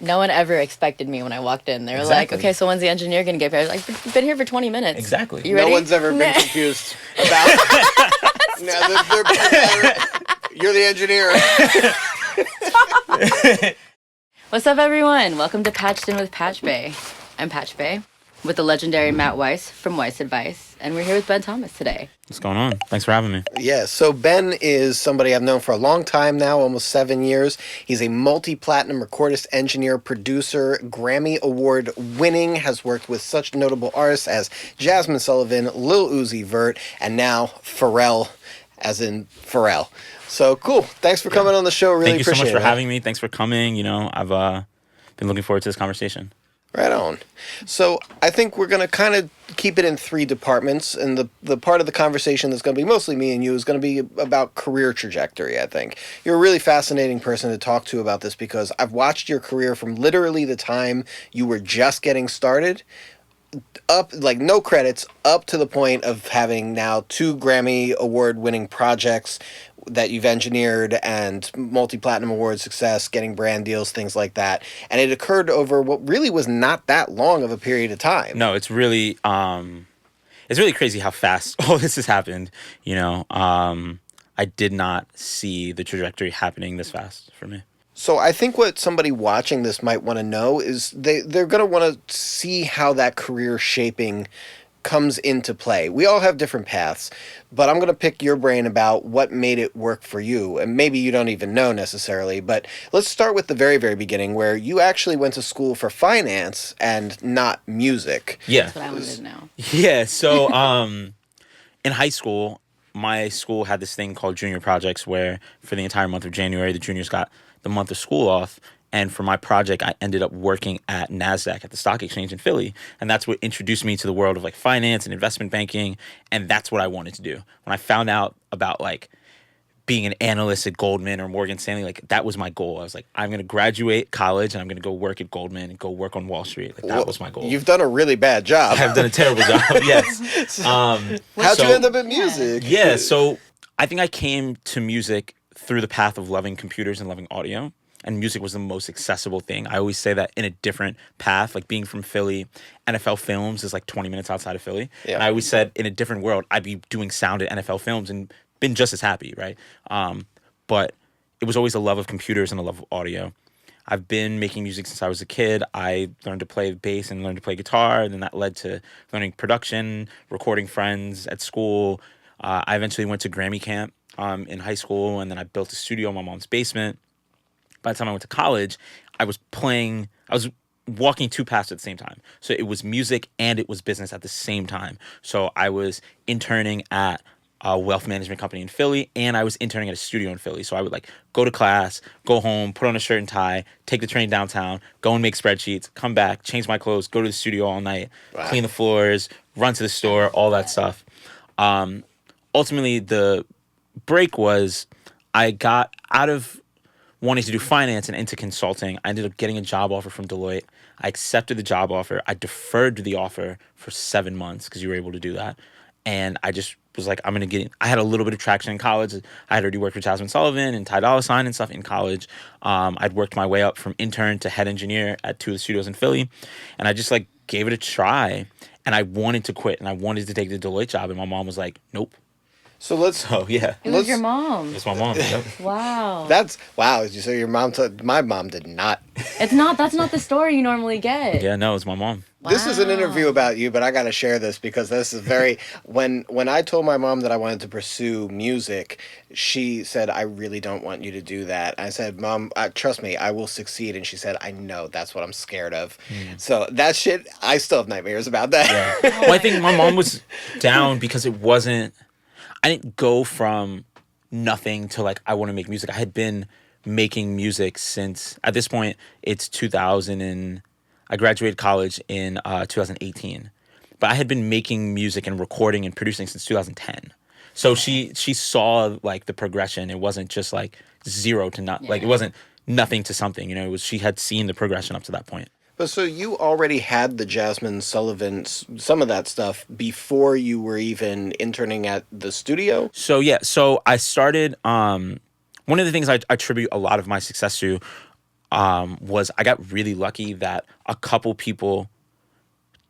No one ever expected me when I walked in. They were Exactly. like, okay, so when's the engineer going to get here? I was like, "We've been here for 20 minutes. Exactly. You ready?" No one's ever been confused about. No, you're the engineer. What's up, everyone? Welcome to Patched In with Patch Bay. I'm Patch Bay with the legendary Matt Weiss from Weiss Advice, and we're here with Ben Thomas today. What's going on? Thanks for having me. Yeah, so Ben is somebody I've known for a long time now, almost 7 years. He's a multi-platinum recordist, engineer, producer, Grammy Award winning, has worked with such notable artists as Jazmine Sullivan, Lil Uzi Vert, and now Pharrell, as in Pharrell. So cool. Thanks for coming on the show. Really Thank you so appreciate much for it. having me. Thanks for coming. You know, I've been looking forward to this conversation. Right on. So I think we're going to kind of keep it in three departments. And the part of the conversation that's going to be mostly me and you is going to be about career trajectory, I think. You're a really fascinating person to talk to about this because I've watched your career from literally the time you were just getting started up, like no credits, up to the point of having now 2 Grammy Award winning projects that you've engineered and multi-platinum award success, getting brand deals, things like that. And it occurred over what really was not that long of a period of time. No, it's really crazy how fast all this has happened. You know, I did not see the trajectory happening this fast for me. So I think what somebody watching this might want to know is they're going to want to see how that career shaping comes into play. We all have different paths, but I'm going to pick your brain about what made it work for you. And maybe you don't even know necessarily, but let's start with the very, very beginning where you actually went to school for finance and not music. Yeah. That's what I wanted to know. Yeah. So in high school, my school had this thing called junior projects where for the entire month of January, the juniors got the month of school off. And for my project, I ended up working at NASDAQ at the stock exchange in Philly. And that's what introduced me to the world of like finance and investment banking. And that's what I wanted to do. When I found out about like being an analyst at Goldman or Morgan Stanley, like that was my goal. I was like, I'm going to graduate college and I'm going to go work at Goldman and go work on Wall Street. Like that was my goal. You've done a really bad job. I've done a terrible job. Yes. How'd you end up in music? Yeah. So I think I came to music through the path of loving computers and loving audio. And music was the most accessible thing. I always say that in a different path, like being from Philly, NFL Films is like 20 minutes outside of Philly. Yeah. And I always said in a different world, I'd be doing sound at NFL Films and been just as happy, right? But it was always a love of computers and a love of audio. I've been making music since I was a kid. I learned to play bass and learned to play guitar. And then that led to learning production, recording friends at school. I eventually went to Grammy camp in high school. And then I built a studio in my mom's basement. By the time I went to college, I was walking 2 paths at the same time. So it was music and it was business at the same time. So I was interning at a wealth management company in Philly and I was interning at a studio in Philly. So I would like go to class, go home, put on a shirt and tie, take the train downtown, go and make spreadsheets, come back, change my clothes, go to the studio all night, clean the floors, run to the store, all that stuff. Ultimately, the break was I got out of wanting to do finance and into consulting. I ended up getting a job offer from Deloitte. I accepted the job offer. I deferred the offer for 7 months because you were able to do that. And I just was like, I'm going to get in. I had a little bit of traction in college. I had already worked with Jazmine Sullivan and Ty Dolla $ign and stuff in college. I'd worked my way up from intern to head engineer at 2 of the studios in Philly. And I just like gave it a try. And I wanted to quit and I wanted to take the Deloitte job. And my mom was like, nope. So yeah. It was your mom. It's my mom. Yep. Wow. Wow. So your mom my mom did not. That's not the story you normally get. Yeah, no, it's my mom. Wow. This is an interview about you, but I got to share this because this is very when I told my mom that I wanted to pursue music, she said, "I really don't want you to do that." I said, "Mom, trust me, I will succeed." And she said, "I know, that's what I'm scared of." So that shit, I still have nightmares about that. Yeah. Well, I think my mom was down because it wasn't. I didn't go from nothing to like, I want to make music. I had been making music since, at this point, it's 2000 and I graduated college in 2018. But I had been making music and recording and producing since 2010. So she saw like the progression. It wasn't just like zero to not, like it wasn't nothing to something, you know, it was, she had seen the progression up to that point. But so you already had the Jazmine Sullivan, some of that stuff before you were even interning at the studio? So yeah, so I started, one of the things I attribute a lot of my success to, was I got really lucky that a couple people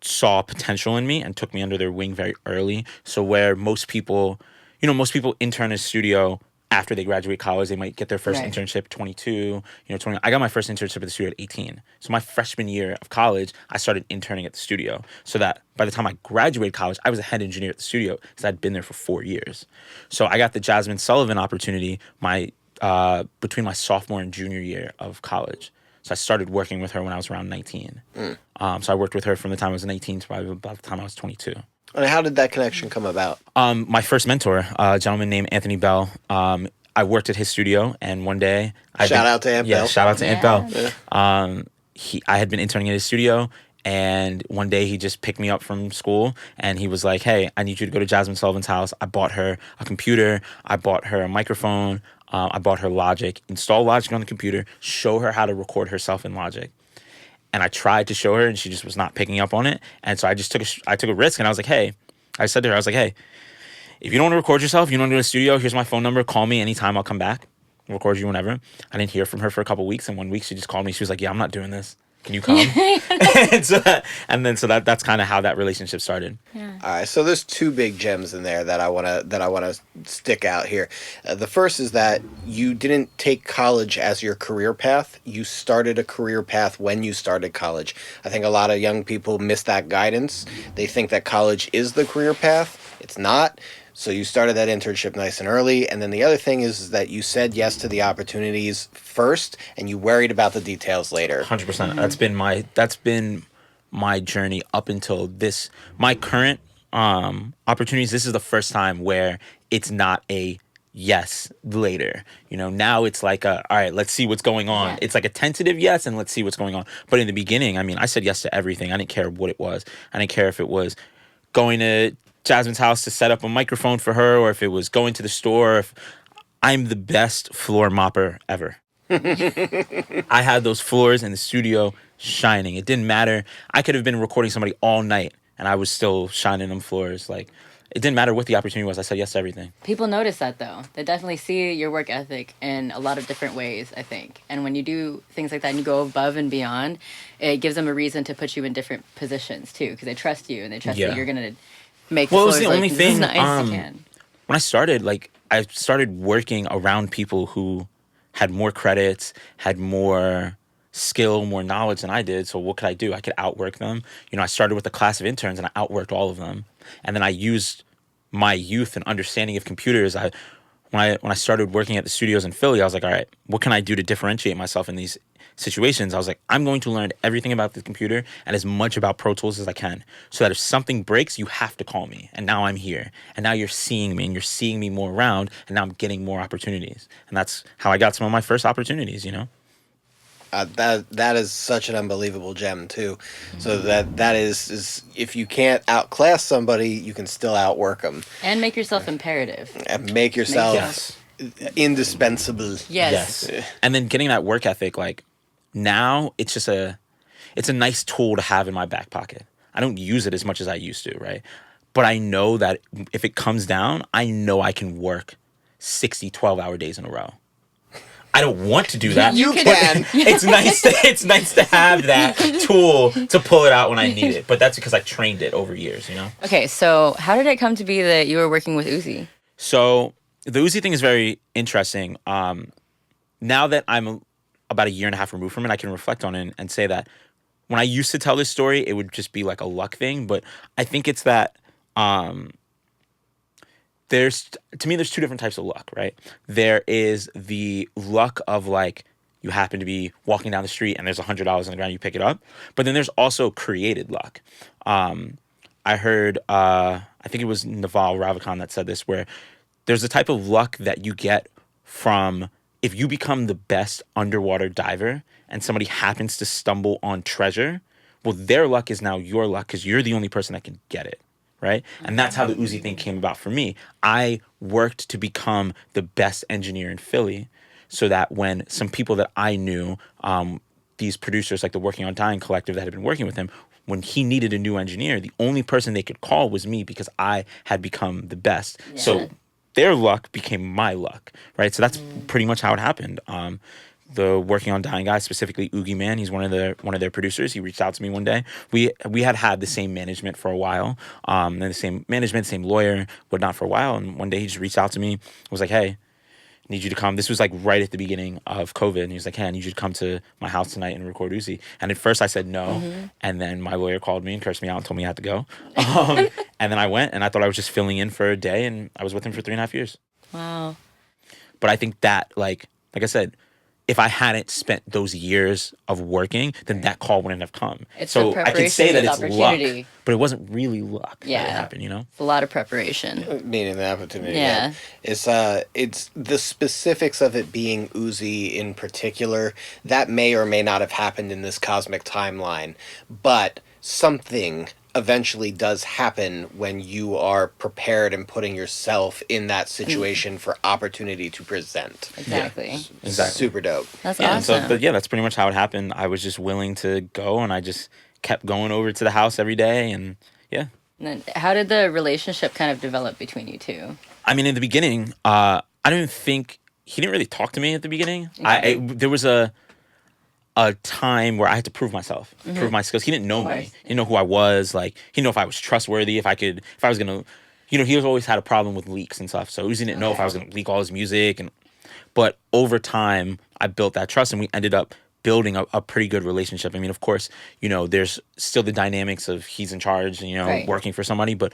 saw potential in me and took me under their wing very early. So where most people, intern in a studio after they graduate college, they might get their first Right. internship 22, 20. I got my first internship at the studio at 18. So my freshman year of college, I started interning at the studio so that by the time I graduated college, I was a head engineer at the studio because I'd been there for 4 years. So I got the Jazmine Sullivan opportunity between my sophomore and junior year of college. So I started working with her when I was around 19. So I worked with her from the time I was 19 to probably about the time I was 22. And how did that connection come about? My first mentor, a gentleman named Anthony Bell, I worked at his studio, and one day... Shout out to Aunt Bell. Shout out to Aunt Bell. Yeah. I had been interning at his studio, and one day he just picked me up from school, and he was like, hey, I need you to go to Jazmine Sullivan's house. I bought her a computer. I bought her a microphone. I bought her Logic. Install Logic on the computer. Show her how to record herself in Logic. And I tried to show her, and she just was not picking up on it. And so I just took a risk, and I was like, hey, if you don't want to record yourself, you don't want to do it in the studio, here's my phone number. Call me anytime. I'll come back. I'll record you whenever. I didn't hear from her for a couple weeks, and 1 week she just called me. She was like, yeah, I'm not doing this. Can you come? That's kind of how that relationship started. Yeah. All right, so there's two big gems in there that I wanna stick out here. The first is that you didn't take college as your career path. You started a career path when you started college. I think a lot of young people miss that guidance. They think that college is the career path. It's not. So you started that internship nice and early. And then the other thing is that you said yes to the opportunities first and you worried about the details later. 100%. That's been my journey up until this. My current opportunities, this is the first time where it's not a yes later. Now it's like all right, let's see what's going on. Yeah. It's like a tentative yes and let's see what's going on. But in the beginning, I said yes to everything. I didn't care what it was. I didn't care if it was going to Jazmine's house to set up a microphone for her, or if it was going to the store. I'm the best floor mopper ever. I had those floors in the studio shining. It didn't matter. I could have been recording somebody all night and I was still shining them floors. Like, it didn't matter what the opportunity was. I said yes to everything. People notice that, though. They definitely see your work ethic in a lot of different ways, I think. And when you do things like that and you go above and beyond, it gives them a reason to put you in different positions, too, because they trust you and they trust that you're going to make the Well, it was floors the only this thing. is nice, you can. When I started working around people who had more credits, had more skill, more knowledge than I did. So what could I do? I could outwork them. I started with a class of interns and I outworked all of them. And then I used my youth and understanding of computers. When I started working at the studios in Philly, I was like, all right, what can I do to differentiate myself in these situations? I was like, I'm going to learn everything about the computer and as much about Pro Tools as I can, so that if something breaks, you have to call me. And now I'm here. And now you're seeing me and you're seeing me more around, and now I'm getting more opportunities. And that's how I got some of my first opportunities, That is such an unbelievable gem too. So that is if you can't outclass somebody, you can still outwork them And make yourself imperative. and make yourself Yes. indispensable. Yes. And then getting that work ethic, like, now it's just it's a nice tool to have in my back pocket. I don't use it as much as I used to, right? But I know that if it comes down, I know I can work 60 12-hour days in a row. I don't want to do that. You can. It's nice to have that tool to pull it out when I need it. But that's because I trained it over years, Okay, so how did it come to be that you were working with Uzi? So the Uzi thing is very interesting. Now that I'm about a year and a half removed from it, I can reflect on it and say that when I used to tell this story, it would just be like a luck thing. But I think it's that there's two different types of luck, right? There is the luck of, like, you happen to be walking down the street and there's $100 on the ground, you pick it up. But then there's also created luck. I heard, I think it was Naval Ravikant that said this, where there's a type of luck that you get from if you become the best underwater diver and somebody happens to stumble on treasure, well, their luck is now your luck because you're the only person that can get it, right? And that's how the Uzi thing came about for me. I worked to become the best engineer in Philly so that when some people that I knew, these producers like the Working on Dying collective that had been working with him, when he needed a new engineer, the only person they could call was me because I had become the best. Yeah. So their luck became my luck, right? So that's pretty much how it happened. the Working on Dying guy, specifically Oogie Man. He's one of their producers. He reached out to me one day. We had the same management for a while, and the same management, same lawyer, whatnot for a while. And one day he just reached out to me, was like, "Hey, need you to come." This was like right at the beginning of COVID, and he was like, "Hey, I need you to come to my house tonight and record Uzi." And at first I said no, and then my lawyer called me and cursed me out and told me I had to go. And then I went, and I thought I was just filling in for a day, and I was with him for 3.5 years. Wow. But I think that, like I said, if I hadn't spent those years of working, then that call wouldn't have come. It's so the I can say that it's opportunity. luck, but it wasn't really luck that it Yeah. happened, you know? It's a lot of preparation. Meaning the opportunity. Yeah. It's the specifics of it being Uzi in particular that may or may not have happened in this cosmic timeline, but something eventually does happen when you are prepared and putting yourself in that situation for opportunity to present. Exactly. Exactly. Super dope. That's Yeah, awesome. but that's pretty much how it happened. I was just willing to go, and I just kept going over to the house every day, and yeah. And then how did the relationship kind of develop between you two? I mean, in the beginning, I didn't think he didn't really talk to me at the beginning. There was a time where I had to prove myself, prove my skills. He didn't know me. He didn't know who I was. Like, he didn't know if I was trustworthy, if I was gonna, he was always had a problem with leaks and stuff. So Uzi didn't know if I was gonna leak all his music. But over time, I built that trust, and we ended up building a pretty good relationship. I mean, of course, there's still the dynamics of he's in charge, and Right. working for somebody, but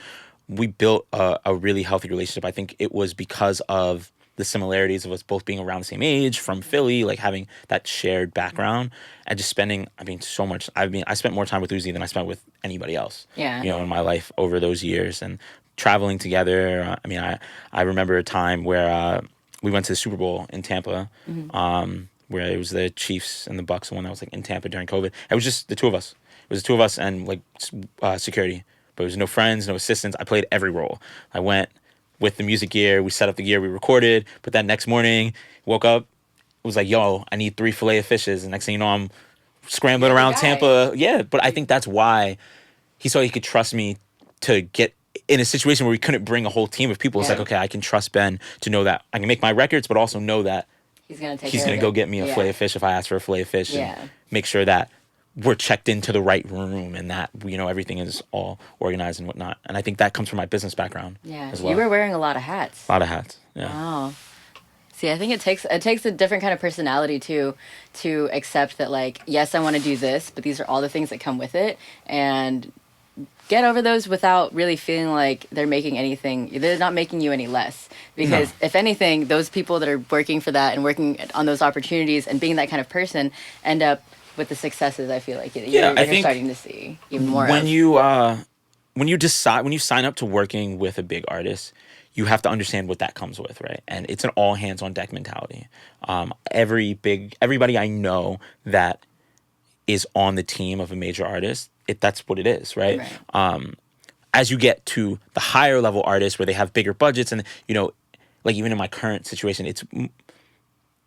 we built a really healthy relationship. I think it was because of the similarities of us both being around the same age, from Philly, like having that shared background, and just spending, so much. I spent more time with Uzi than I spent with anybody else. Yeah. In my life over those years, and traveling together. I remember a time where we went to the Super Bowl in Tampa, where it was the Chiefs and the Bucks, the one that was like in Tampa during COVID. It was just the two of us. It was the two of us and like security, but there was no friends, no assistants. I played every role. I went with the music gear, we set up the gear, we recorded, but that next morning, woke up, it was like, yo, I need 3 fillet of fishes, and next thing you know, I'm scrambling You're the around guy. Tampa. Yeah, but I think that's why he saw he could trust me to get in a situation where we couldn't bring a whole team of people. It's like, okay, I can trust Ben to know that I can make my records, but also know that He's going to take he's care going of to go it. get me a fillet of fish if I ask for a fillet of fish, Yeah. and make sure that we're checked into the right room, and that everything is all organized and whatnot. And I think that comes from my business background. Yeah. as well. You were wearing a lot of hats. A lot of hats. Yeah. Wow. See, I think it takes a different kind of personality to accept that, like, yes, I want to do this, but these are all the things that come with it, and get over those without really feeling like they're not making you any less. Because if anything, those people that are working for that and working on those opportunities and being that kind of person end up with the successes, I feel like you're I think starting to see even more when of. when you sign up to working with a big artist, you have to understand what that comes with, right? And it's an all hands on deck mentality. Everybody I know that is on the team of a major artist, that's what it is, right? As you get to the higher level artists where they have bigger budgets, and like even in my current situation,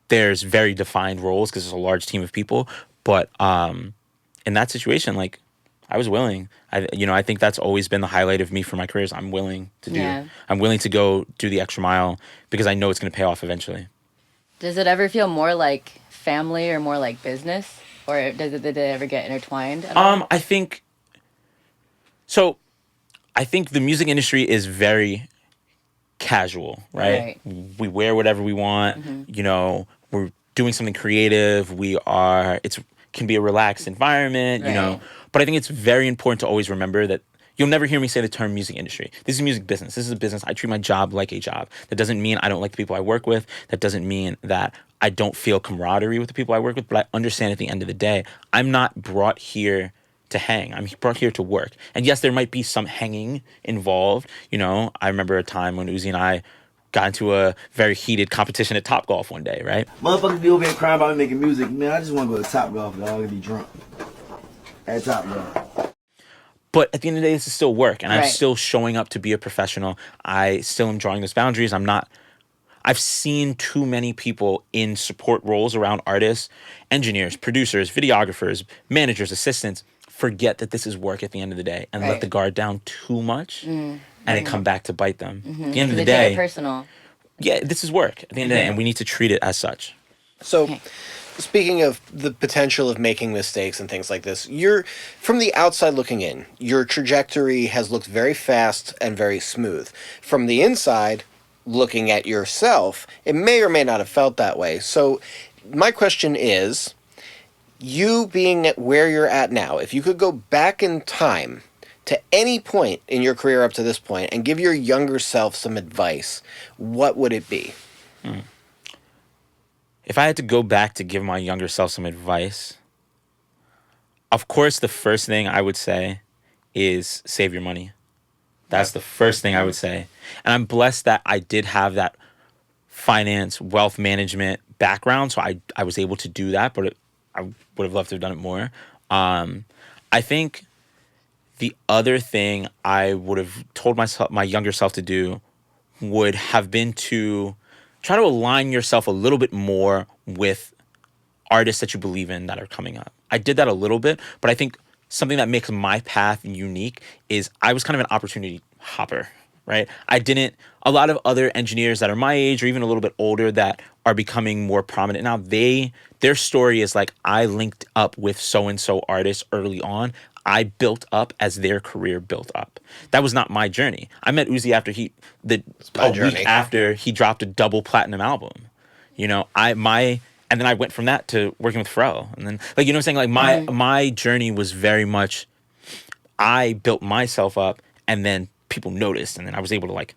there's very defined roles because there's a large team of people. But in that situation, like, I was willing. I think that's always been the highlight of me for my career. Is I'm willing to go do the extra mile because I know it's going to pay off eventually. Does it ever feel more like family or more like business? Or did they ever get intertwined at all? I think the music industry is very casual, right? We wear whatever we want. We're doing something creative. It can be a relaxed environment, But I think it's very important to always remember that you'll never hear me say the term music industry. This is music business. This is a business. I treat my job like a job. That doesn't mean I don't like the people I work with. That doesn't mean that I don't feel camaraderie with the people I work with. But I understand at the end of the day, I'm not brought here to hang. I'm brought here to work. And yes, there might be some hanging involved. I remember a time when Uzi and I got into a very heated competition at Topgolf one day, right? Motherfuckers be over here crying about me making music. Man, I just want to go to Topgolf, dog, and be drunk at Topgolf. But at the end of the day, this is still work, and I'm Right. still showing up to be a professional. I still am drawing those boundaries. I've seen too many people in support roles around artists, engineers, producers, videographers, managers, assistants, forget that this is work at the end of the day and let Right. the guard down too much and it come back to bite them. At the end of the They take it day, personal. yeah, this is work at the end of the day, and we need to treat it as such. So, Okay. speaking of the potential of making mistakes and things like this, you're from the outside looking in. Your trajectory has looked very fast and very smooth. From the inside, looking at yourself, it may or may not have felt that way. So, my question is, you being at where you're at now, if you could go back in time to any point in your career up to this point and give your younger self some advice, what would it be? If I had to go back to give my younger self some advice, of course, the first thing I would say is save your money. That's the first thing I would say. And I'm blessed that I did have that finance, wealth management background, so I was able to do that, but I would have loved to have done it more. I think the other thing I would have told my younger self to do would have been to try to align yourself a little bit more with artists that you believe in that are coming up. I did that a little bit, but I think something that makes my path unique is I was kind of an opportunity hopper, right? A lot of other engineers that are my age or even a little bit older that are becoming more prominent now, their story is like, I linked up with so-and-so artists early on. I built up as their career built up. That was not my journey. I met Uzi after week after he dropped a double platinum album. You know, and then I went from that to working with Pharrell. And then, like, you know what I'm saying? Like, my journey was very much, I built myself up and then people noticed. And then I was able to, like,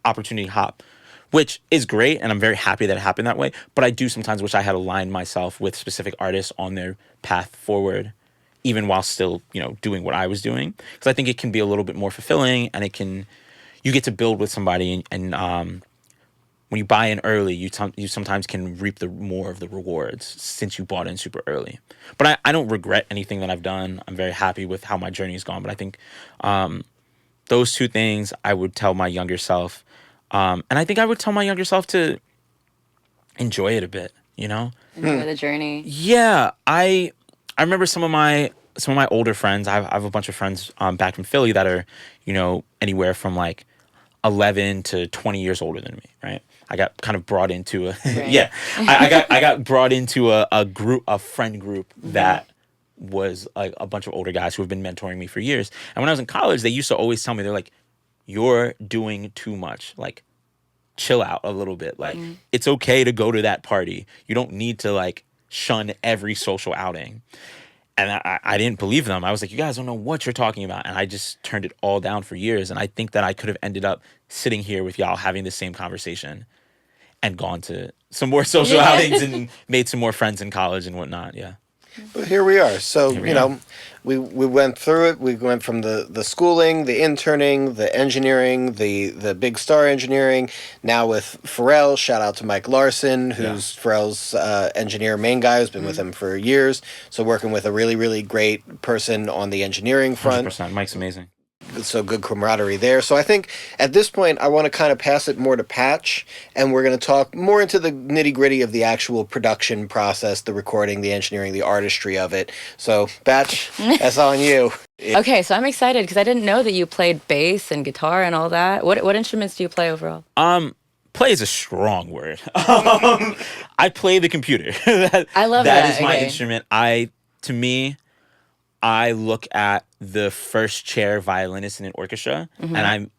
opportunity hop, which is great. And I'm very happy that it happened that way. But I do sometimes wish I had aligned myself with specific artists on their path forward, even while still, you know, doing what I was doing. Because I think it can be a little bit more fulfilling and you get to build with somebody and when you buy in early, you sometimes can reap more of the rewards since you bought in super early. But I don't regret anything that I've done. I'm very happy with how my journey has gone. But I think those two things I would tell my younger self. And I think I would tell my younger self to enjoy it a bit, you know? Enjoy the journey. Yeah. I remember some of my older friends. I have a bunch of friends back from Philly that are, you know, anywhere from like 11 to 20 years older than me, right? I got kind of brought into I got brought into a friend group that was like a bunch of older guys who have been mentoring me for years. And when I was in college, they used to always tell me, they're like, you're doing too much. Like, chill out a little bit. Like, it's okay to go to that party. You don't need to like shun every social outing. And I didn't believe them. I was like, you guys don't know what you're talking about. And I just turned it all down for years. And I think that I could have ended up sitting here with y'all having the same conversation and gone to some more social outings and made some more friends in college and whatnot. Yeah. But here we are. So, you know, we went through it. We went from the schooling, the interning, the engineering, the big star engineering. Now with Pharrell, shout out to Mike Larson, who's Pharrell's engineer main guy, who's been with him for years. So working with a really, really great person on the engineering front. 100%. Mike's amazing. So good camaraderie there. So I think at this point, I want to kind of pass it more to Patch, and we're going to talk more into the nitty gritty of the actual production process, the recording, the engineering, the artistry of it. So Patch, that's on you. Okay, so I'm excited because I didn't know that you played bass and guitar and all that. What instruments do you play overall? Play is a strong word. I play the computer. I love that. That is my instrument. To me, I look at the first chair violinist in an orchestra, and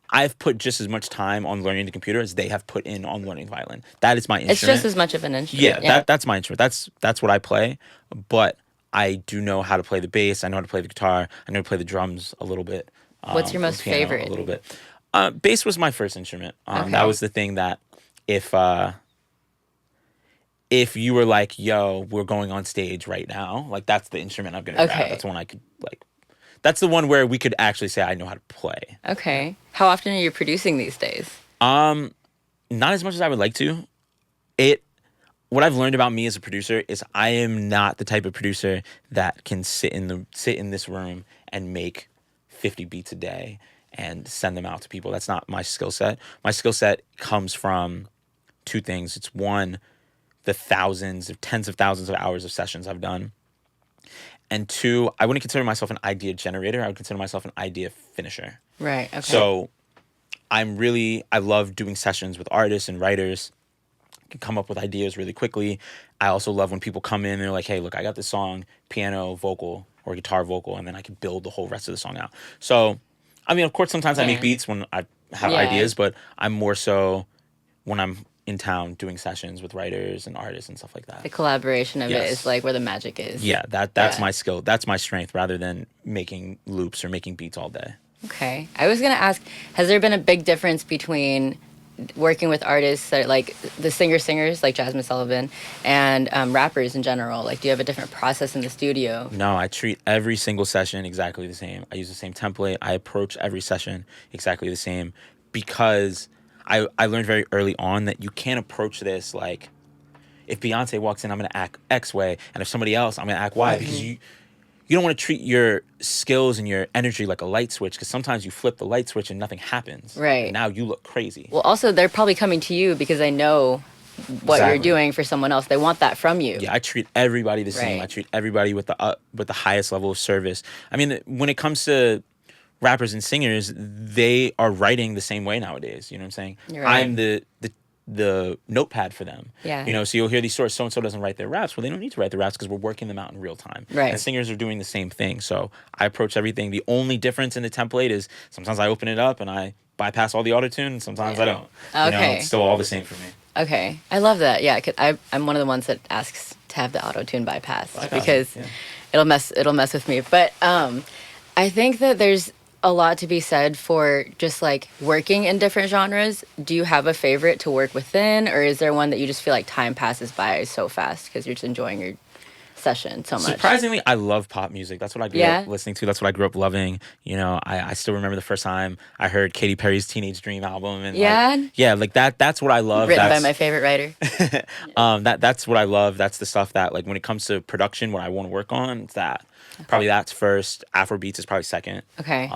I've put just as much time on learning the computer as they have put in on learning violin. That is my instrument. It's just as much of an instrument. Yeah. That's my instrument. That's what I play. But I do know how to play the bass. I know how to play the guitar. I know how to play the drums a little bit. What's your most favorite? A little bit. Bass was my first instrument. That was the thing that if you were like, yo, we're going on stage right now, like, that's the instrument I'm going to grab. That's the one I could, like, that's the one where we could actually say I know how to play. Okay. How often are you producing these days? Not as much as I would like to. What I've learned about me as a producer is I am not the type of producer that can sit in this room and make 50 beats a day and send them out to people. That's not my skill set. My skill set comes from two things. It's one, the tens of thousands of hours of sessions I've done. And two, I wouldn't consider myself an idea generator. I would consider myself an idea finisher. Right, okay. So I love doing sessions with artists and writers, can come up with ideas really quickly. I also love when people come in and they're like, hey, look, I got this song, piano, vocal, or guitar, vocal, and then I can build the whole rest of the song out. So, I mean, of course, sometimes I make beats when I have ideas, but I'm more so when I'm in town doing sessions with writers and artists and stuff like that. The collaboration of it is like where the magic is. Yeah, that's my skill. That's my strength rather than making loops or making beats all day. Okay. I was going to ask, has there been a big difference between working with artists that like the singers like Jazmine Sullivan and rappers in general? Like, do you have a different process in the studio? No, I treat every single session exactly the same. I use the same template. I approach every session exactly the same because I learned very early on that you can't approach this like, if Beyonce walks in, I'm going to act X way, and if somebody else, I'm going to act Y, because you don't want to treat your skills and your energy like a light switch, because sometimes you flip the light switch and nothing happens. Right. And now you look crazy. Well, also, they're probably coming to you because they know what you're doing for someone else. They want that from you. Yeah, I treat everybody the same. I treat everybody with the highest level of service. I mean, when it comes to rappers and singers, they are writing the same way nowadays. You know what I'm saying? You're right. I'm the notepad for them. Yeah. You know, so you'll hear these stories, so-and-so doesn't write their raps. Well, they don't need to write their raps because we're working them out in real time. Right. And singers are doing the same thing. So I approach everything. The only difference in the template is sometimes I open it up and I bypass all the auto-tune, and sometimes I don't. Okay. You know, it's still all the same for me. Okay. I love that. Yeah, 'cause I'm one of the ones that asks to have the auto-tune bypassed because it'll mess with me. But I think that there's a lot to be said for just like working in different genres. Do you have a favorite to work within, or is there one that you just feel like time passes by so fast because you're just enjoying your session so much? Surprisingly, I love pop music. That's what I grew up listening to. That's what I grew up loving. You know, I still remember the first time I heard Katy Perry's Teenage Dream album, and like that's what I love. Written by my favorite writer. That's what I love. That's the stuff that, like, when it comes to production, what I want to work on, it's that. Okay. Probably that's first. Afrobeats is probably second. Okay.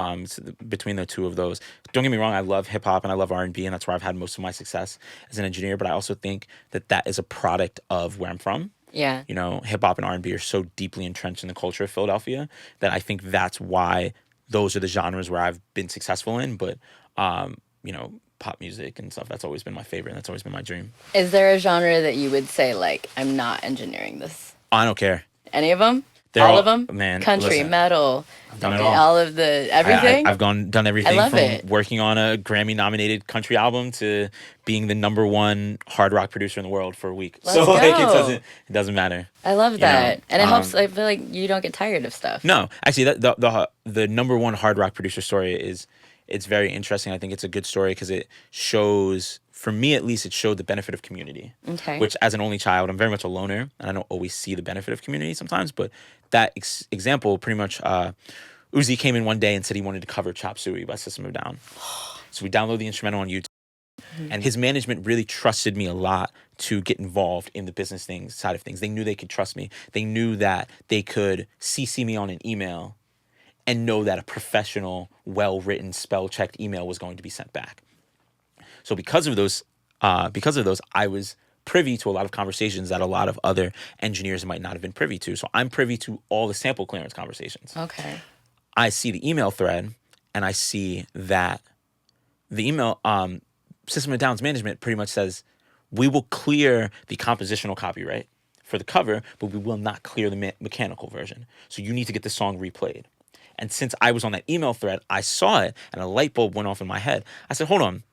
Between the two of those. Don't get me wrong, I love hip hop and I love R&B, and that's where I've had most of my success as an engineer. But I also think that is a product of where I'm from. Yeah. You know, hip hop and R&B are so deeply entrenched in the culture of Philadelphia that I think that's why those are the genres where I've been successful in. But you know, pop music and stuff, that's always been my favorite, and that's always been my dream. Is there a genre that you would say, like, I'm not engineering this? I don't care. Any of them? They're all of them? Man, country, listen, metal, I've done it all. All of the everything. I've done everything. I love from it. Working on a Grammy-nominated country album to being the #1 hard rock producer in the world for a week. Let's so go. like it doesn't matter. I love that, and it helps. I feel like you don't get tired of stuff. No, actually, the #1 hard rock producer story it's very interesting. I think it's a good story because it shows, for me at least, it showed the benefit of community. Okay. Which, as an only child, I'm very much a loner, and I don't always see the benefit of community sometimes. But that example, pretty much, Uzi came in one day and said he wanted to cover Chop Suey by System of a Down. So we downloaded the instrumental on YouTube. And his management really trusted me a lot to get involved in the business side of things. They knew they could trust me. They knew that they could CC me on an email and know that a professional, well-written, spell-checked email was going to be sent back. So because of those, I was privy to a lot of conversations that a lot of other engineers might not have been privy to. So I'm privy to all the sample clearance conversations. Okay. I see the email thread, and I see that the email System of Down's management pretty much says, we will clear the compositional copyright for the cover, but we will not clear the mechanical version. So you need to get the song replayed. And since I was on that email thread, I saw it, and a light bulb went off in my head. I said, hold on.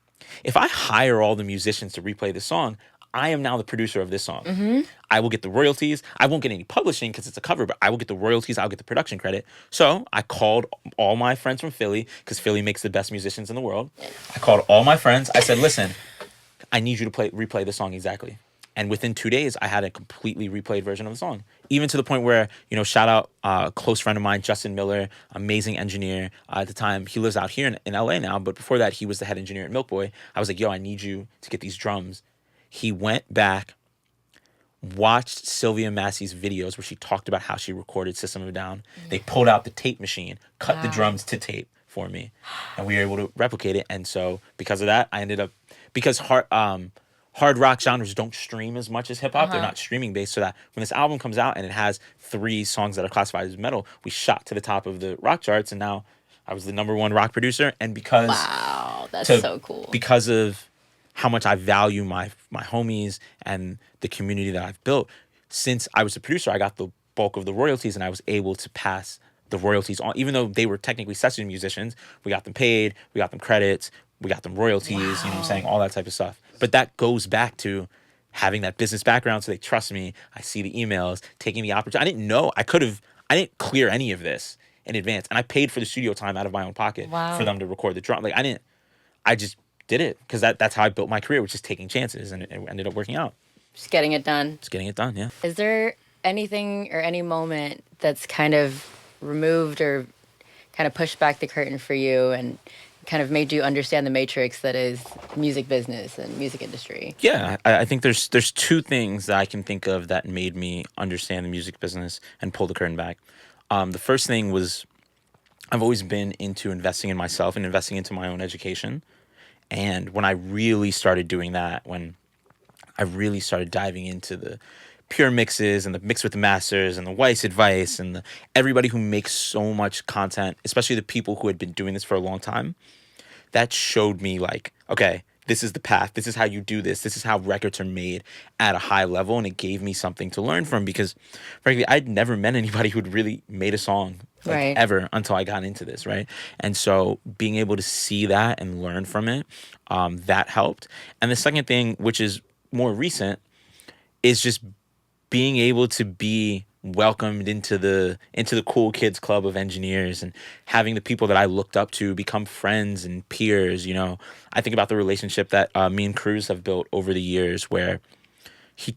If I hire all the musicians to replay the song, I am now the producer of this song. Mm-hmm. I will get the royalties. I won't get any publishing because it's a cover, but I will get the royalties. I'll get the production credit. So I called all my friends from Philly, because Philly makes the best musicians in the world. I called all my friends. I said, listen, I need you to replay the song exactly. And within 2 days, I had a completely replayed version of the song. Even to the point where, you know, shout out a close friend of mine, Justin Miller, amazing engineer. At the time, he lives out here in LA now, but before that, he was the head engineer at Milk Boy. I was like, yo, I need you to get these drums. He went back, watched Sylvia Massey's videos where she talked about how she recorded System of a Down. They pulled out the tape machine, cut the drums to tape for me, and we were able to replicate it. And so because of that, I ended up, because hard rock genres don't stream as much as hip hop. They're not streaming based. So that when this album comes out and it has 3 songs that are classified as metal, we shot to the top of the rock charts, and now I was the #1 rock producer. And because wow, that's so cool. Because of how much I value my homies and the community that I've built. Since I was a producer, I got the bulk of the royalties, and I was able to pass the royalties on. Even though they were technically session musicians, we got them paid, we got them credits, we got them royalties, you know what I'm saying, all that type of stuff. But that goes back to having that business background, so they trust me. I see the emails, taking the opportunity. I didn't know. I didn't clear any of this in advance, and I paid for the studio time out of my own pocket Wow. for them to record the drum. Like, I just did it because that's how I built my career, which is taking chances, and it ended up working out. Just getting it done. Just getting it done, yeah. Is there anything or any moment that's kind of removed or kind of pushed back the curtain for you and kind of made you understand the matrix that is music business and music industry? Yeah, I think there's two things that I can think of that made me understand the music business and pull the curtain back. The first thing was, I've always been into investing in myself and investing into my own education. And when I really started doing that, when I really started diving into the pure mixes and the mix with the masters and the Weiss advice and everybody who makes so much content, especially the people who had been doing this for a long time, that showed me like, okay, this is the path. This is how you do this. This is how records are made at a high level. And it gave me something to learn from, because frankly, I'd never met anybody who'd really made a song Right. ever until I got into this, right? And so being able to see that and learn from it, that helped. And the second thing, which is more recent, is just being able to be welcomed into the cool kids club of engineers and having the people that I looked up to become friends and peers. You know, I think about the relationship that me and Cruz have built over the years, where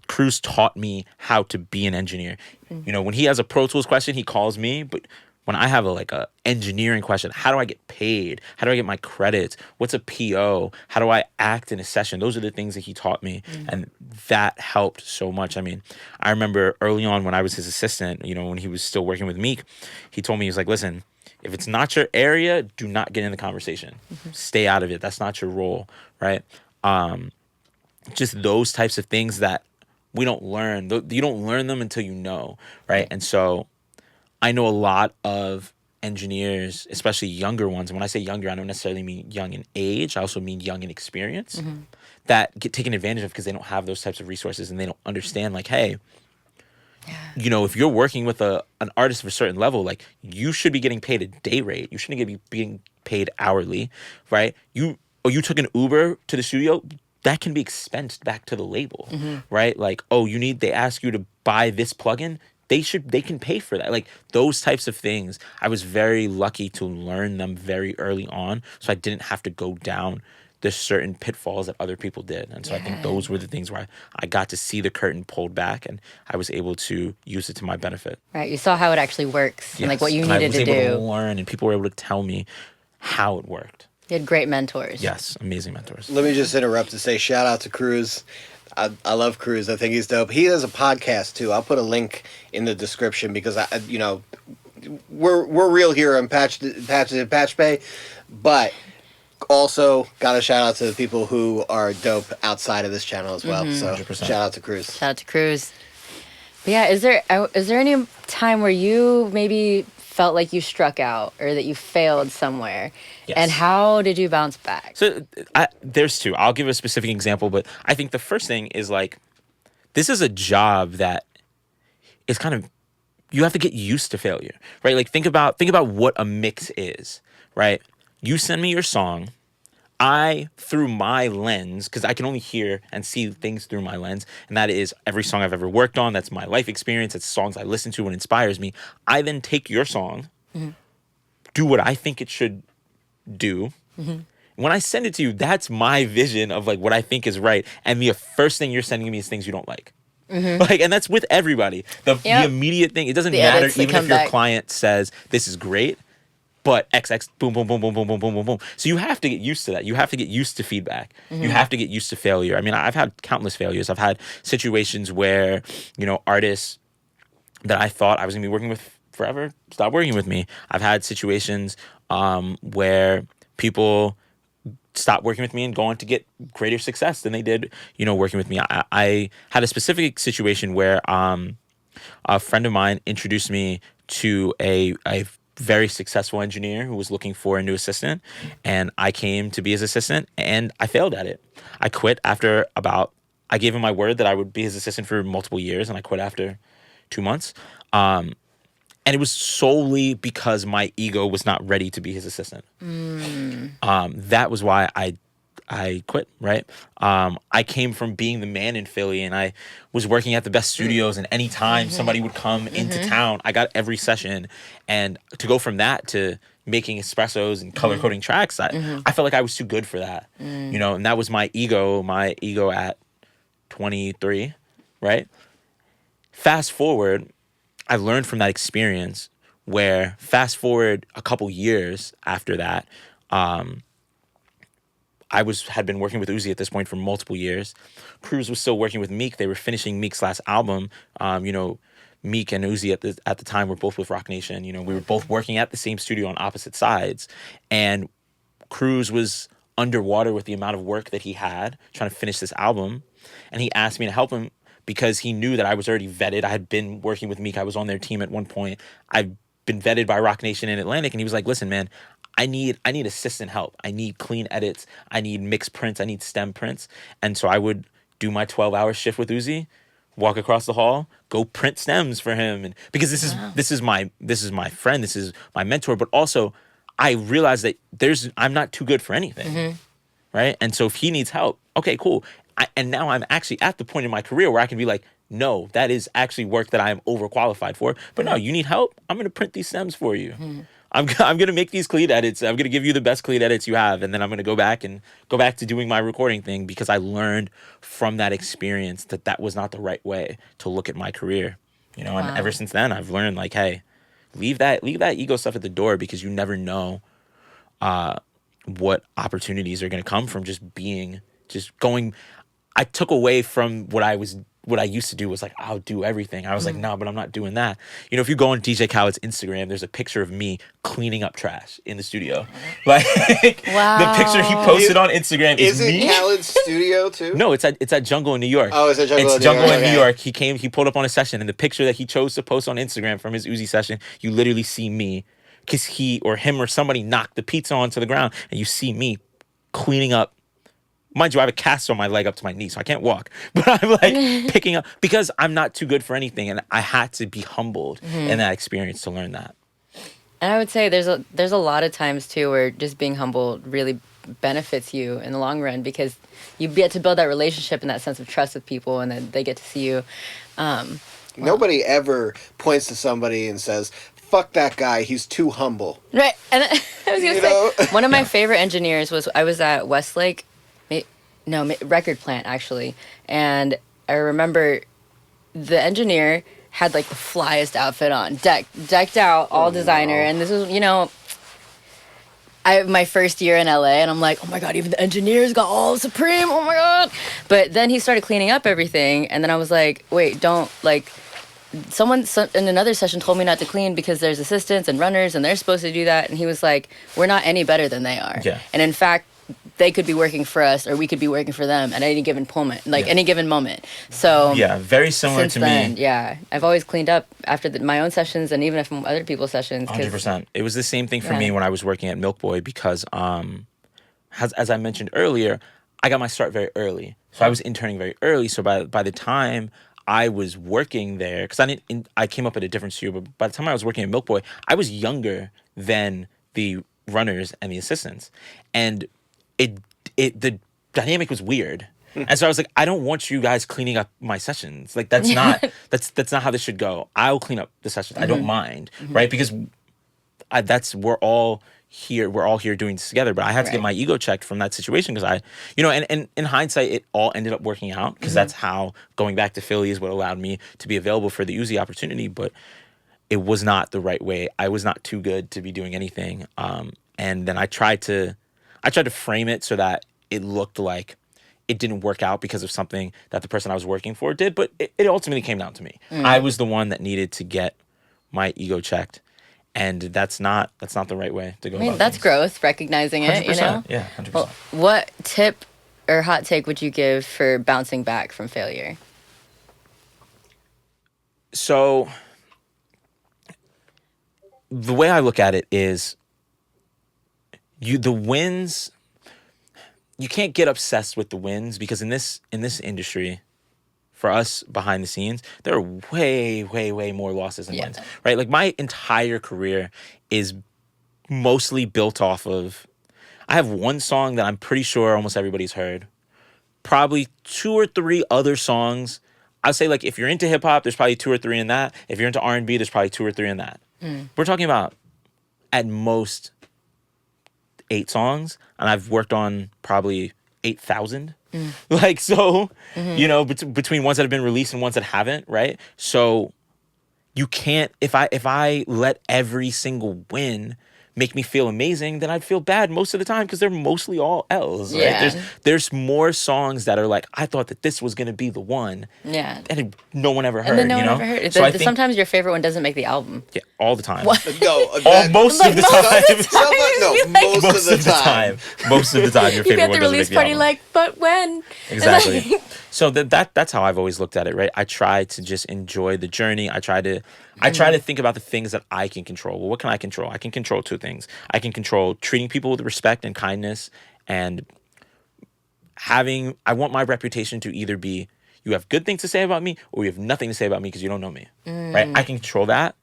Cruz taught me how to be an engineer. Mm-hmm. You know, when he has a Pro Tools question, he calls me, but when I have a engineering question, how do I get paid? How do I get my credits? What's a PO? How do I act in a session? Those are the things that he taught me. And that helped so much. I mean, I remember early on when I was his assistant, you know, when he was still working with Meek, he told me, he was like, listen, if it's not your area, do not get in the conversation. Stay out of it. That's not your role, right? Just those types of things that we don't learn. You don't learn them until you know, right? And so I know a lot of engineers, especially younger ones. And when I say younger, I don't necessarily mean young in age. I also mean young in experience, that get taken advantage of because they don't have those types of resources and they don't understand, like, hey, you know, if you're working with an artist of a certain level, like, you should be getting paid a day rate. You shouldn't be being paid hourly, right? You took an Uber to the studio, that can be expensed back to the label, right? Like, they ask you to buy this plugin, they can pay for that. Like, those types of things, I was very lucky to learn them very early on, so I didn't have to go down the certain pitfalls that other people did. And so I think those were the things where I got to see the curtain pulled back, and I was able to use it to my benefit. Right. You saw how it actually works and like what you needed to do. I was able to learn, and people were able to tell me how it worked. You had great mentors. Yes, amazing mentors. Let me just interrupt to say shout out to Cruz. I love Cruz. I think he's dope. He has a podcast too. I'll put a link in the description because we're real here on Patch Bay, but also got a shout out to the people who are dope outside of this channel as well. So 100%. shout out to Cruz. Shout out to Cruz. But yeah, is there any time where you maybe felt like you struck out or that you failed somewhere? Yes. And how did you bounce back? So there's two. I'll give a specific example, but I think the first thing is, like, this is a job that is kind of, you have to get used to failure, right? Like, think about what a mix is, right? You send me your song. I, through my lens, because I can only hear and see things through my lens, and that is every song I've ever worked on. That's my life experience. It's songs I listen to and inspires me. I then take your song, do what I think it should do. When I send it to you, that's my vision of, like, what I think is right. And the first thing you're sending me is things you don't like. Like, and that's with everybody. The immediate thing, it doesn't matter even if your client says this is great, but XX, boom, boom, boom, boom, boom, boom, boom, boom, boom. So you have to get used to that. You have to get used to feedback. You have to get used to failure. I mean, I've had countless failures. I've had situations where, you know, artists that I thought I was going to be working with forever stopped working with me. I've had situations where people stop working with me and go on to get greater success than they did, you know, working with me. I had a specific situation where a friend of mine introduced me to a very successful engineer who was looking for a new assistant, and I came to be his assistant, and I failed at it. I quit after I gave him my word that I would be his assistant for multiple years, and I quit after 2 months. And it was solely because my ego was not ready to be his assistant. That was why I quit, right? I came from being the man in Philly, and I was working at the best studios, and anytime somebody would come into town, I got every session. And to go from that to making espressos and color coding tracks, I felt like I was too good for that, you know, and that was my ego at 23, right? Fast forward, I learned from that experience where fast forward a couple years after that, I had been working with Uzi at this point for multiple years. Cruz was still working with Meek. They were finishing Meek's last album. You know, Meek and Uzi at the time were both with Roc Nation. You know, we were both working at the same studio on opposite sides. And Cruz was underwater with the amount of work that he had trying to finish this album. And he asked me to help him because he knew that I was already vetted. I had been working with Meek. I was on their team at one point. I've been vetted by Roc Nation in Atlantic. And he was like, listen, man, I need assistant help. I need clean edits. I need mixed prints. I need stem prints. And so I would do my 12-hour shift with Uzi, walk across the hall, go print stems for him. And because this is my friend, this is my mentor, but also I realized that I'm not too good for anything. Right? And so if he needs help, okay, cool. And now I'm actually at the point in my career where I can be like, no, that is actually work that I am overqualified for. But no, you need help? I'm going to print these stems for you. I'm going to make these clean edits. I'm going to give you the best clean edits you have. And then I'm going to go back to doing my recording thing because I learned from that experience that was not the right way to look at my career. You know, and ever since then, I've learned like, hey, leave that ego stuff at the door because you never know what opportunities are going to come from just going. I took away from what I used to do was like, I'll do everything. I was like, no, but I'm not doing that. You know, if you go on DJ Khaled's Instagram, there's a picture of me cleaning up trash in the studio. Like, the picture he posted on Instagram is me. Is it Khaled's studio too? No, it's at Jungle in New York. Oh, it's at Jungle in New York. Jungle in Okay. New York. He pulled up on a session, and the picture that he chose to post on Instagram from his Uzi session, you literally see me, because him or somebody knocked the pizza onto the ground, and you see me cleaning up. Mind you, I have a cast on my leg up to my knee, so I can't walk. But I'm like picking up because I'm not too good for anything, and I had to be humbled in that experience to learn that. And I would say there's a lot of times too where just being humble really benefits you in the long run because you get to build that relationship and that sense of trust with people, and then they get to see you. Nobody ever points to somebody and says, "Fuck that guy, he's too humble." Right, and I was gonna You say know? one of my favorite engineers I was at Westlake. Record plant actually, and I remember the engineer had like the flyest outfit on, decked out, all designer, and this was, you know, my first year in LA, and I'm like, oh my god, even the engineers got all Supreme, oh my god. But then he started cleaning up everything, and then I was like, wait, don't, like, someone in another session told me not to clean because there's assistants and runners and they're supposed to do that, and he was like, we're not any better than they are. Yeah. And in fact, they could be working for us or we could be working for them at any given moment, any given moment. So yeah, very similar since to then, me. yeah, I've always cleaned up after my own sessions and even from other people's sessions. 100%. It was the same thing for me when I was working at Milk Boy because, as I mentioned earlier, I got my start very early. So I was interning very early. So by the time I was working there, because I came up at a different studio, but by the time I was working at Milk Boy, I was younger than the runners and the assistants, and the dynamic was weird. And so I was like, I don't want you guys cleaning up my sessions. Like that's not how this should go. I'll clean up the sessions. I don't mind, right? Because we're all here doing this together. But I had to get my ego checked from that situation because and in hindsight, it all ended up working out because that's how going back to Philly is what allowed me to be available for the Uzi opportunity. But it was not the right way. I was not too good to be doing anything. And then I tried to frame it so that it looked like it didn't work out because of something that the person I was working for did, but it ultimately came down to me. I was the one that needed to get my ego checked, and that's not the right way to go. I mean, that's things. Growth, recognizing it. 100%, You know, yeah, 100%. Well, what tip or hot take would you give for bouncing back from failure? So, the way I look at it is the wins, you can't get obsessed with the wins, because in this industry, for us behind the scenes, there are way, way, way more losses than wins, right? Like my entire career is mostly built off of, I have one song that I'm pretty sure almost everybody's heard. Probably 2 or 3 other songs. I'd say, like, if you're into hip hop, there's probably 2 or 3 in that. If you're into R&B, there's probably 2 or 3 in that. We're talking about at most 8 songs, and I've worked on probably 8,000. Like, so, between ones that have been released and ones that haven't, right? So you can't, if I let every single win make me feel amazing, then I'd feel bad most of the time, because they're mostly all L's, right? Yeah. There's more songs that are like, I thought that this was going to be the one. Yeah. And no one ever heard, And then no one ever heard it. So I think, Sometimes your favorite one doesn't make the album. yeah, all the time. No, Most of the time. most of the time. Most of the time, your You favorite get one the doesn't release make the party album. like, but when? Exactly. So that's how I've always looked at it, right? I try to just enjoy the journey. I try to think about the things that I can control. Well, what can I control? I can control 2 things. I can control treating people with respect and kindness, and I want my reputation to either be, you have good things to say about me, or you have nothing to say about me because you don't know me, right? I can control that,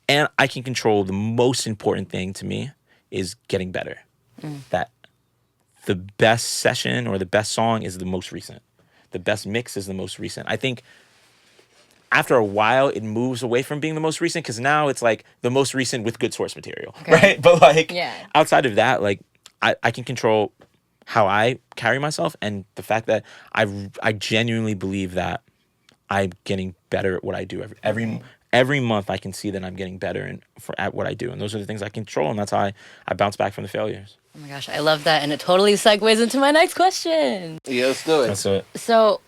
and I can control the most important thing to me is getting better. That the best session or the best song is the most recent. The best mix is the most recent. I think after a while, it moves away from being the most recent, because now it's like the most recent with good source material, right? But like outside of that, like I can control how I carry myself, and the fact that I genuinely believe that I'm getting better at what I do every month. I can see that I'm getting better at what I do, and those are the things I control, and that's how I bounce back from the failures. Oh my gosh, I love that, and it totally segues into my next question. Yeah, let's do it. That's it. So,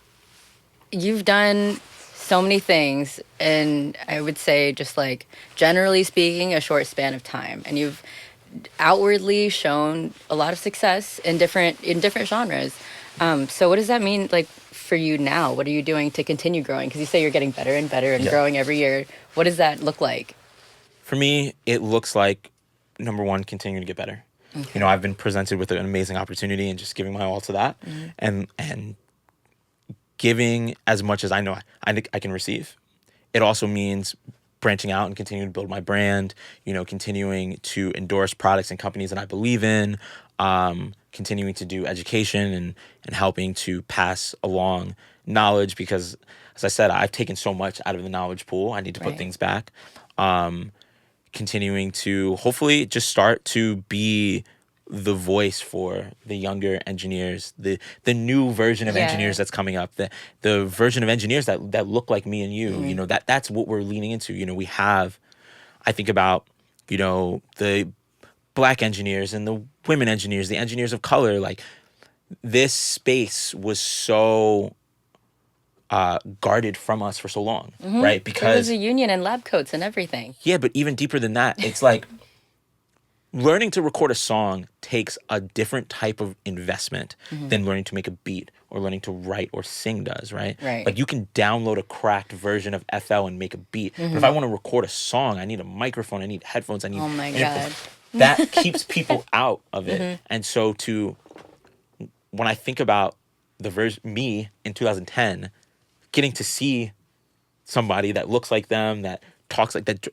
you've done so many things, and I would say, just like generally speaking, a short span of time, and you've outwardly shown a lot of success in different genres. So, what does that mean, like, for you now? What are you doing to continue growing? Because you say you're getting better and better and growing every year. What does that look like? For me, it looks like, number one, continuing to get better. Okay. I've been presented with an amazing opportunity, and just giving my all to that, and giving as much as I know I can receive. It also means branching out and continuing to build my brand, continuing to endorse products and companies that I believe in, continuing to do education and helping to pass along knowledge, because, as I said, I've taken so much out of the knowledge pool. I need to put things back. Continuing to hopefully just start to be the voice for the younger engineers, the new version of engineers that's coming up, the version of engineers that look like me and you. That's what we're leaning into. We have, I think about, the Black engineers and the women engineers, the engineers of color. Like, this space was so guarded from us for so long, right? Because there was a union and lab coats and everything. Yeah, but even deeper than that, it's like learning to record a song takes a different type of investment than learning to make a beat or learning to write or sing does, right? Like, you can download a cracked version of FL and make a beat, but if I want to record a song, I need a microphone, I need headphones, I need... Oh my God. That keeps people out of it. And so when I think about me in 2010, getting to see somebody that looks like them, that talks like that,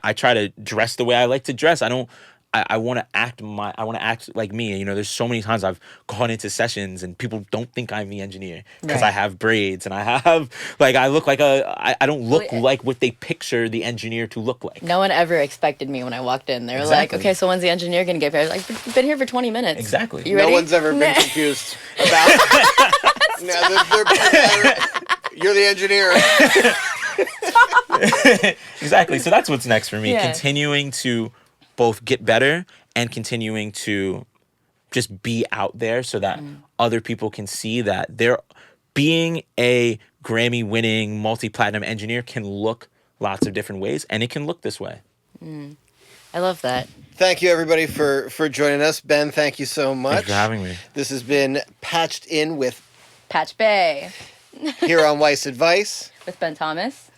I try to dress the way I like to dress. I want to act like me. There's so many times I've gone into sessions and people don't think I'm the engineer because I have braids and I have, like, I look like I don't look like what they picture the engineer to look like. No one ever expected me when I walked in. They were like, okay, so when's the engineer going to get here? I was like, you've been here for 20 minutes. Exactly. You ready? No one's ever been confused about you're the engineer. Exactly. So that's what's next for me. Yeah. Continuing to both get better and continuing to just be out there so that other people can see that being a Grammy-winning, multi-platinum engineer can look lots of different ways, and it can look this way. I love that. Thank you, everybody, for joining us. Ben, thank you so much. Thanks for having me. This has been Patched In with Patch Bay here on Weiss Advice. with Ben Thomas.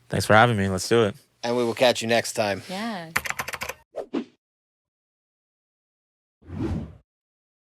Thanks for having me. Let's do it. And we will catch you next time. Yeah. you.